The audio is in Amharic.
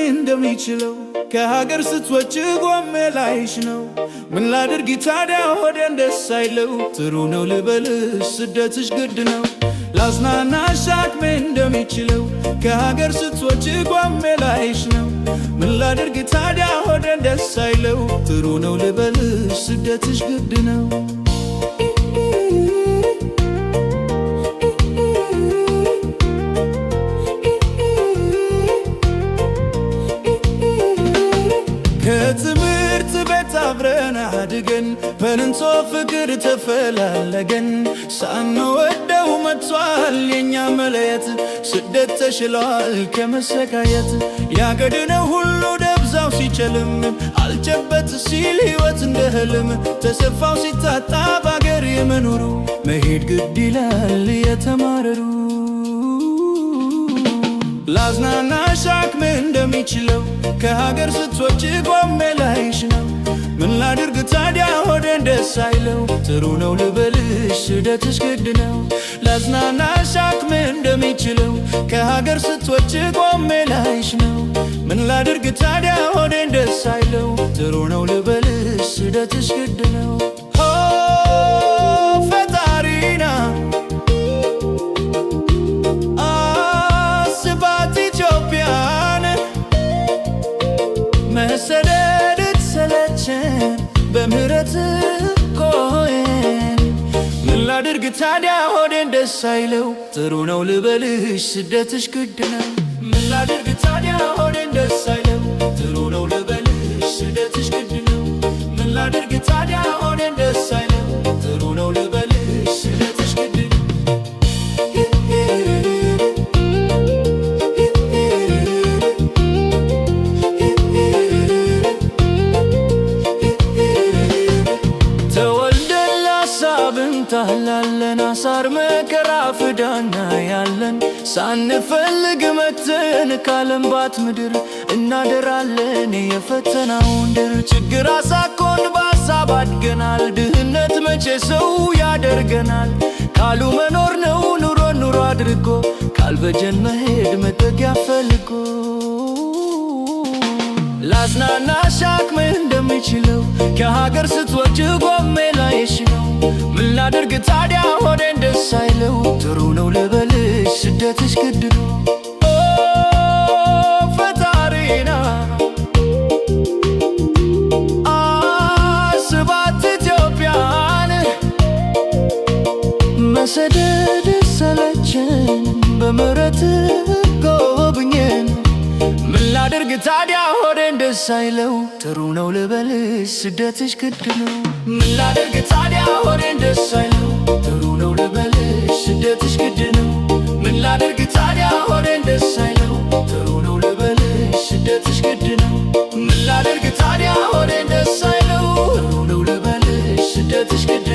እንደሚችለው ከሀገር ስትወጪ ጎሜ ላይሽ ነው። ምን ላድርግ ታዲያ ሆዴን ደስ አይለው። ጥሩ ነው ልበልሽ ስደትሽ ግድ ነው። ላዝናናሽ አቅሜ እንደሚችለው ከሀገር ስትወጪ ጎሜ ላይሽ ነው። ምን ላድርግ ታዲያ ሆዴን ደስ አይለው። ጥሩ ነው ልበልሽ ስደትሽ ግድ ነው። ከትምህርት ቤት አብረን አድገን በንንሶ ፍቅር ተፈላለገን። ሳንወደው መጥቷል የኛ መለየት። ስደት ተሽሏል ከመሰቃየት። ያገድነው ሁሉ ደብዛው ሲጨልም አልጨበት ሲል ሕይወት እንደ ህልም። ተስፋው ሲታጣ በአገር የመኖሩ መሄድ ግድ ይላል የተማረሩ። ላዝናናሽ አቅሜ እንደሚችለው ከሀገር ስትወጪ ጎሜ ላይሽ ነው። ምን ላድርግ ታዲያ ሆዴን ደስ አይለው። ጥሩ ነው ልበልሽ ስደትሽ ግድ ነው። ላዝናናሽ አቅሜ እንደሚችለው ከሀገር ስትወጪ ጎሜ ላይሽ ነው። ምን ላድርግ ታዲያ ሆዴን ደስ አይለው። ጥሩ ነው ልበልሽ ስደትሽ ግድ ነው። ፈጣሪና መሰደድ ሰለቸን በምህረት ቆየን። ምን ላድርግ ታዲያ ሆዴን ደስ አይለው። ጥሩ ነው ልበልሽ ስደትሽ ግድ ነው። ምን ላድርግ ታዲያ ሆዴን ደስ አይለው። ጥሩ ነው ልበልሽ ስደትሽ ግድ ነው። ምን ላድርግ ታዲያ ሆዴን ደስ አይለው። ጥሩ ነው ልበልሽ ስደትሽ ግድ ነው። ታላለን አሳር መከራ ፍዳና ያለን ሳንፈልግ መተን ካለምባት ምድር እናደራለን የፈተናውን ድር። ችግር አሳኮን በሀሳብ አድገናል። ድህነት መቼ ሰው ያደርገናል። ካሉ መኖር ነው ኑሮን ኑሮ አድርጎ ካልበጀን መሄድ መጠጊያ ፈልጎ። ላዝናናሽ አቅሜ እንደሚችለው ከሀገር ስትወጪ ጎሜ ላይሽ ነው። ምን ላድርግ ታዲያ ሆዴን ደስ አይለው። ጥሩ ነው ልበልሽ ስደትሽ ግድ ነው። ፈጣሪና አስባት ኢትዮጵያን። መሰደድ ሰለቸን በምህረት ጎብኘን። ምን ላድርግ ታዲያ ሆዴን ደስ አይለው። ጥሩ ነው ልበልሽ ስደትሽ ግድ ነው። ምን ላድርግ ታዲያ ሆዴን ደስ አይለው። ጥሩ ነው ልበልሽ ስደትሽ ግድ ነው። ምን ላድርግ ታዲያ ሆዴን ደስ አይለው። ጥሩ ነው ልበልሽ ስደትሽ ግድ ነው። ምን ላድርግ ታዲያ ሆዴን ደስ አይለው። ጥሩ ነው ልበልሽ ስደትሽ ግድ